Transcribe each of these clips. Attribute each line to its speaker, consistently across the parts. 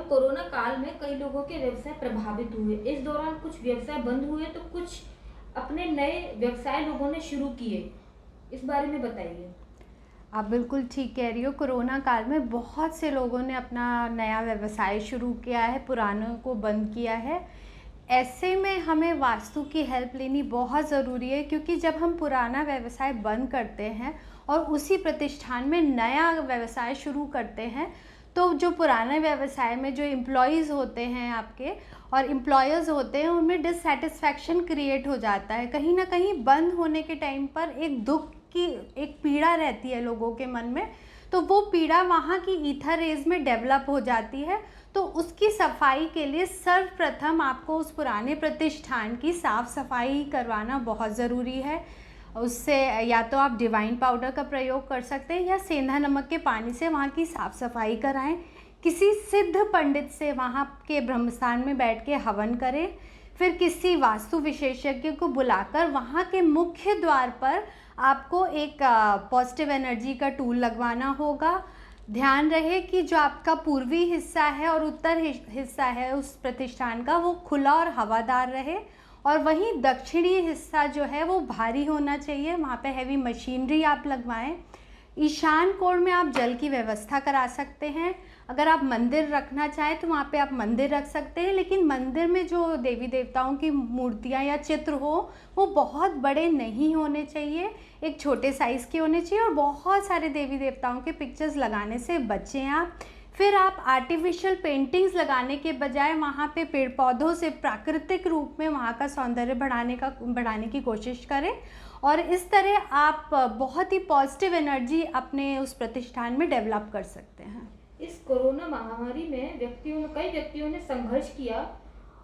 Speaker 1: Corona काल में कई लोगों के व्यवसाय प्रभावित हुए। इस दौरान कुछ व्यवसाय बंद हुए तो कुछ अपने नए व्यवसाय लोगों ने शुरू किए। इस बारे में बताइए।
Speaker 2: आप बिल्कुल ठीक कह रही हो। कोरोना काल में बहुत से लोगों ने अपना नया व्यवसाय शुरू किया है, पुरानों को बंद किया है। ऐसे में हमें वास्तु की हेल्प लेनी बहुत ज़रूरी है, क्योंकि जब हम पुराना व्यवसाय बंद करते हैं और उसी प्रतिष्ठान में नया व्यवसाय शुरू करते हैं, तो जो पुराने व्यवसाय में जो एम्प्लॉयज़ होते हैं आपके और एम्प्लॉयर्स होते हैं, उनमें डिससेटिस्फैक्शन क्रिएट हो जाता है। कहीं ना कहीं बंद होने के टाइम पर एक दुख की एक पीड़ा रहती है लोगों के मन में, तो वो पीड़ा वहाँ की ईथर रेज में डेवलप हो जाती है। तो उसकी सफाई के लिए सर्वप्रथम आपको उस पुराने प्रतिष्ठान की साफ़ सफाई करवाना बहुत ज़रूरी है। उससे या तो आप डिवाइन पाउडर का प्रयोग कर सकते हैं या सेंधा नमक के पानी से वहाँ की साफ़ सफाई कराएं। किसी सिद्ध पंडित से वहाँ के ब्रह्मस्थान में बैठ के हवन करें। फिर किसी वास्तु विशेषज्ञ को बुलाकर वहाँ के मुख्य द्वार पर आपको एक पॉजिटिव एनर्जी का टूल लगवाना होगा। ध्यान रहे कि जो आपका पूर्वी हिस्सा है और उत्तर हिस्सा है उस प्रतिष्ठान का, वो खुला और हवादार रहे, और वहीं दक्षिणी हिस्सा जो है वो भारी होना चाहिए। वहाँ पे हैवी मशीनरी आप लगवाएं। ईशान कोण में आप जल की व्यवस्था करा सकते हैं। अगर आप मंदिर रखना चाहें तो वहाँ पे आप मंदिर रख सकते हैं, लेकिन मंदिर में जो देवी देवताओं की मूर्तियाँ या चित्र हो वो बहुत बड़े नहीं होने चाहिए, एक छोटे साइज़ के होने चाहिए, और बहुत सारे देवी देवताओं के पिक्चर्स लगाने से बचें आप। फिर आप आर्टिफिशियल पेंटिंग्स लगाने के बजाय वहाँ पे पेड़ पौधों से प्राकृतिक रूप में वहाँ का सौंदर्य बढ़ाने की कोशिश करें, और इस तरह आप बहुत ही पॉजिटिव एनर्जी अपने उस प्रतिष्ठान में डेवलप कर सकते हैं।
Speaker 1: इस कोरोना महामारी में कई व्यक्तियों ने संघर्ष किया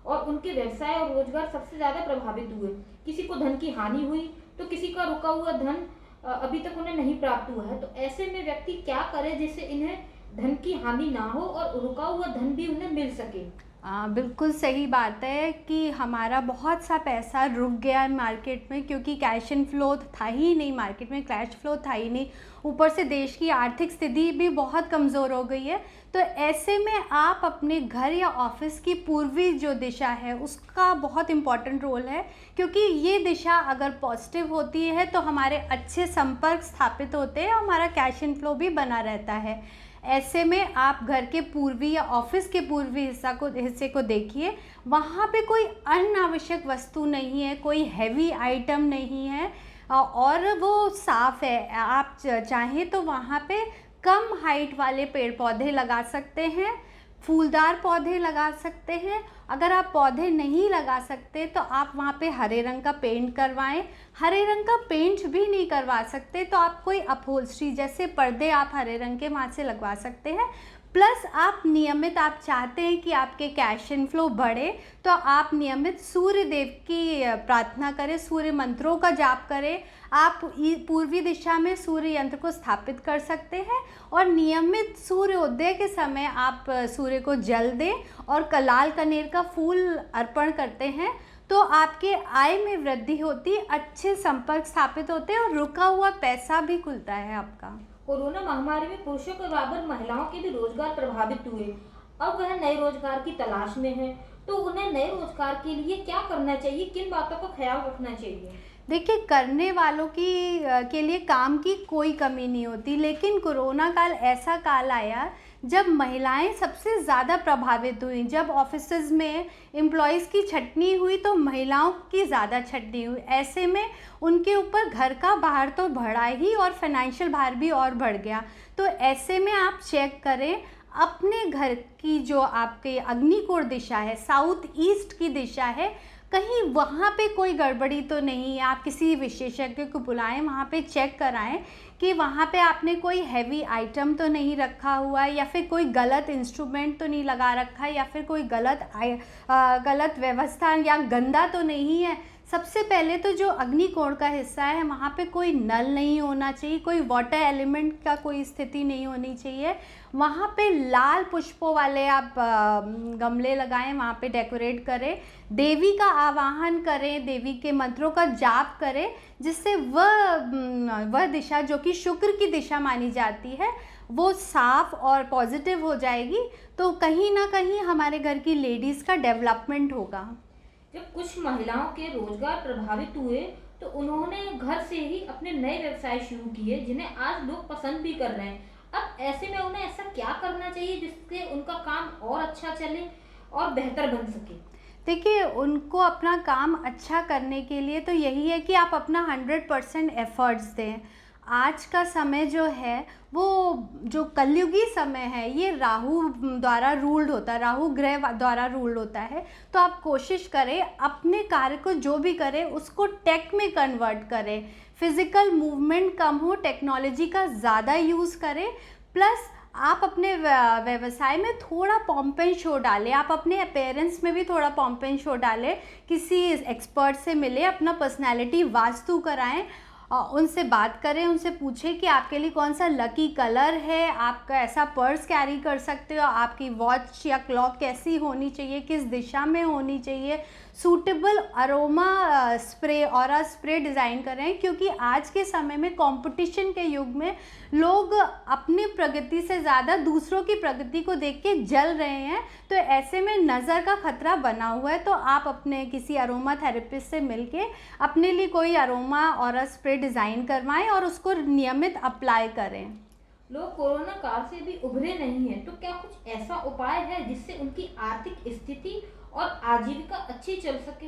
Speaker 1: और उनके व्यवसाय और रोजगार सबसे ज्यादा प्रभावित हुए। किसी को धन की हानि हुई तो किसी का रुका हुआ धन अभी तक उन्हें नहीं प्राप्त हुआ है। तो ऐसे में व्यक्ति क्या करे जिससे इन्हें धन की हानि ना हो और रुका हुआ धन भी उन्हें मिल सके।
Speaker 2: बिल्कुल सही बात है कि हमारा बहुत सा पैसा रुक गया है मार्केट में, क्योंकि कैश इन फ्लो था ही नहीं, मार्केट में कैश फ्लो था ही नहीं। ऊपर से देश की आर्थिक स्थिति भी बहुत कमज़ोर हो गई है। तो ऐसे में आप अपने घर या ऑफिस की पूर्वी जो दिशा है उसका बहुत इम्पॉर्टेंट रोल है, क्योंकि ये दिशा अगर पॉजिटिव होती है तो हमारे अच्छे संपर्क स्थापित होते हैं और हमारा कैश इन फ्लो भी बना रहता है। ऐसे में आप घर के पूर्वी या ऑफिस के पूर्वी हिस्से को देखिए, वहाँ पे कोई अनावश्यक वस्तु नहीं है, कोई हैवी आइटम नहीं है, और वो साफ़ है। आप चाहें तो वहाँ पे कम हाइट वाले पेड़ पौधे लगा सकते हैं, फूलदार पौधे लगा सकते हैं। अगर आप पौधे नहीं लगा सकते तो आप वहाँ पे हरे रंग का पेंट करवाएं। हरे रंग का पेंट भी नहीं करवा सकते तो आप कोई अपहोल्स्ट्री जैसे पर्दे आप हरे रंग के वहाँ से लगवा सकते हैं। प्लस आप नियमित, आप चाहते हैं कि आपके कैश इन फ्लो बढ़े, तो आप नियमित सूर्य देव की प्रार्थना करें, सूर्य मंत्रों का जाप करें। आप पूर्वी दिशा में सूर्य यंत्र को स्थापित कर सकते हैं, और नियमित सूर्योदय के समय आप सूर्य को जल दें और लाल कनेर का फूल अर्पण करते हैं, तो आपके आय में वृद्धि होती, अच्छे संपर्क स्थापित होते हैं और रुका हुआ पैसा भी खुलता है आपका।
Speaker 1: कोरोना महामारी में पुरुषों के बराबर महिलाओं के भी रोजगार प्रभावित हुए। अब वह नए रोजगार की तलाश में है, तो उन्हें नए रोजगार के लिए क्या करना चाहिए, किन बातों का ख्याल रखना चाहिए?
Speaker 2: देखिए, करने वालों के लिए काम की कोई कमी नहीं होती, लेकिन कोरोना काल ऐसा काल आया जब महिलाएं सबसे ज़्यादा प्रभावित हुई। जब ऑफिसेज में एम्प्लॉयज़ की छटनी हुई तो महिलाओं की ज़्यादा छटनी हुई। ऐसे में उनके ऊपर घर का भार तो बढ़ा ही, और फाइनेंशियल भार भी और बढ़ गया। तो ऐसे में आप चेक करें अपने घर की जो आपके अग्निकोण दिशा है, साउथ ईस्ट की दिशा है, कहीं वहाँ पे कोई गड़बड़ी तो नहीं है। आप किसी विशेषज्ञ को बुलाएं, वहाँ पे चेक कराएं कि वहाँ पे आपने कोई हैवी आइटम तो नहीं रखा हुआ है, या फिर कोई गलत इंस्ट्रूमेंट तो नहीं लगा रखा है, या फिर कोई गलत व्यवस्था या गंदा तो नहीं है। सबसे पहले तो जो अग्निकोण का हिस्सा है वहाँ पे कोई नल नहीं होना चाहिए, कोई वाटर एलिमेंट का कोई स्थिति नहीं होनी चाहिए। वहाँ पे लाल पुष्पों वाले आप गमले लगाएं, वहाँ पे डेकोरेट करें, देवी का आवाहन करें, देवी के मंत्रों का जाप करें, जिससे वह दिशा जो कि शुक्र की दिशा मानी जाती है वो साफ और पॉजिटिव हो जाएगी। तो कहीं ना कहीं हमारे घर की लेडीज़ का डेवलपमेंट होगा।
Speaker 1: जब कुछ महिलाओं के रोजगार प्रभावित हुए तो उन्होंने घर से ही अपने नए व्यवसाय शुरू किए जिन्हें आज लोग पसंद भी कर रहे हैं। अब ऐसे में उन्हें ऐसा क्या करना चाहिए जिससे उनका काम और अच्छा चले और बेहतर बन सके?
Speaker 2: देखिए, उनको अपना काम अच्छा करने के लिए तो यही है कि आप अपना 100% एफर्ट्स दें। आज का समय जो है वो जो कलयुगी समय है ये राहु द्वारा रूल्ड होता है, राहु ग्रह द्वारा रूल्ड होता है। तो आप कोशिश करें अपने कार्य को जो भी करें उसको टेक में कन्वर्ट करें, फिज़िकल मूवमेंट कम हो, टेक्नोलॉजी का ज़्यादा यूज़ करें। प्लस आप अपने व्यवसाय में थोड़ा पॉम्प एंड शो डालें, आप अपने अपीयरेंस में भी थोड़ा पॉम्प एंड शो डालें, किसी एक्सपर्ट से मिले, अपना पर्सनैलिटी वास्तु कराएं, उनसे बात करें, उनसे पूछें कि आपके लिए कौन सा लकी कलर है, आप कैसा पर्स कैरी कर सकते हो, आपकी वॉच या क्लॉक कैसी होनी चाहिए, किस दिशा में होनी चाहिए। सूटेबल अरोमा स्प्रे और स्प्रे डिज़ाइन करें, क्योंकि आज के समय में कंपटीशन के युग में लोग अपनी प्रगति से ज़्यादा दूसरों की प्रगति को देख के जल रहे हैं। तो ऐसे में नज़र का खतरा बना हुआ है। तो आप अपने किसी अरोमा थेरेपिस्ट से मिलके अपने लिए कोई अरोमा और स्प्रे डिज़ाइन करवाएं और उसको नियमित अप्लाई करें।
Speaker 1: लोग कोरोना काल से भी उभरे नहीं हैं, तो क्या कुछ ऐसा उपाय है जिससे उनकी आर्थिक स्थिति और आजीविका अच्छी चल सके?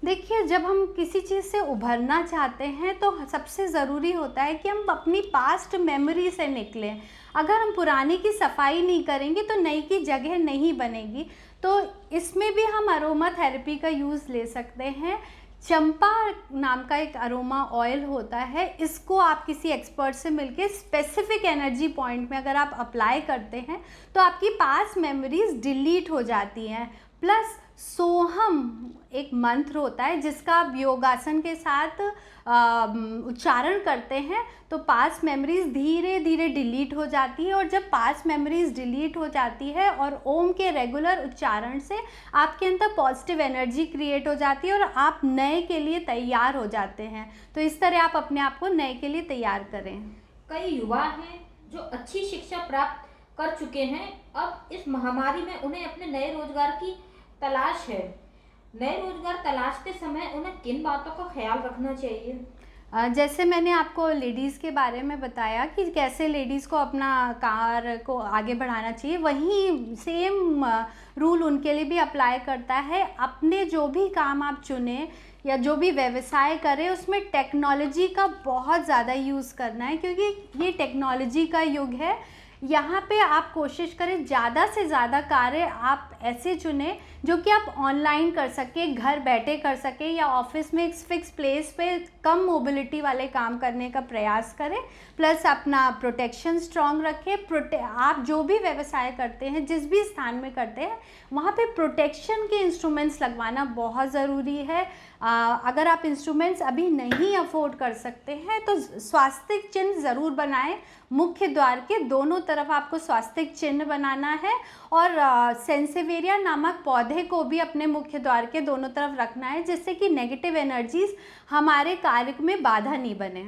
Speaker 2: देखिए, जब हम किसी चीज़ से उभरना चाहते हैं तो सबसे ज़रूरी होता है कि हम अपनी पास्ट मेमोरी से निकलें। अगर हम पुराने की सफाई नहीं करेंगे तो नई की जगह नहीं बनेगी। तो इसमें भी हम अरोमा थेरेपी का यूज़ ले सकते हैं। चंपा नाम का एक अरोमा ऑयल होता है, इसको आप किसी एक्सपर्ट से मिलके स्पेसिफिक एनर्जी पॉइंट में अगर आप अप्लाई करते हैं तो आपकी पास्ट मेमोरीज डिलीट हो जाती हैं। प्लस सोहम एक मंत्र होता है जिसका आप योगासन के साथ उच्चारण करते हैं तो पास्ट मेमोरीज धीरे धीरे डिलीट हो जाती है। और जब पास्ट मेमोरीज डिलीट हो जाती है और ओम के रेगुलर उच्चारण से आपके अंदर पॉजिटिव एनर्जी क्रिएट हो जाती है और आप नए के लिए तैयार हो जाते हैं। तो इस तरह आप अपने आप को नए के लिए तैयार करें।
Speaker 1: कई युवा हैं जो अच्छी शिक्षा प्राप्त कर चुके हैं, अब इस महामारी में उन्हें अपने नए रोजगार की तलाश है। नए रोजगार तलाशते समय उन्हें किन बातों का ख्याल रखना चाहिए?
Speaker 2: जैसे मैंने आपको लेडीज़ के बारे में बताया कि कैसे लेडीज़ को अपना कार को आगे बढ़ाना चाहिए, वहीं सेम रूल उनके लिए भी अप्लाई करता है। अपने जो भी काम आप चुनें या जो भी व्यवसाय करें उसमें टेक्नोलॉजी का बहुत ज़्यादा यूज़ करना है, क्योंकि ये टेक्नोलॉजी का युग है। यहाँ पे आप कोशिश करें ज़्यादा से ज़्यादा कार्य आप ऐसे चुनें जो कि आप ऑनलाइन कर सकें, घर बैठे कर सकें, या ऑफिस में एक फिक्स प्लेस पे कम मोबिलिटी वाले काम करने का प्रयास करें। प्लस अपना प्रोटेक्शन स्ट्रॉन्ग रखें। आप जो भी व्यवसाय करते हैं, जिस भी स्थान में करते हैं, वहाँ पे प्रोटेक्शन के इंस्ट्रूमेंट्स लगवाना बहुत ज़रूरी है। अगर आप इंस्ट्रूमेंट्स अभी नहीं अफोर्ड कर सकते हैं तो स्वास्तिक चिन्ह ज़रूर बनाएं। मुख्य द्वार के दोनों तरफ आपको स्वास्तिक चिन्ह बनाना है और सेंसेवेरिया नामक पौधे को भी अपने मुख्य द्वार के दोनों तरफ रखना है, जिससे कि नेगेटिव एनर्जीज हमारे कार्य में बाधा नहीं बने।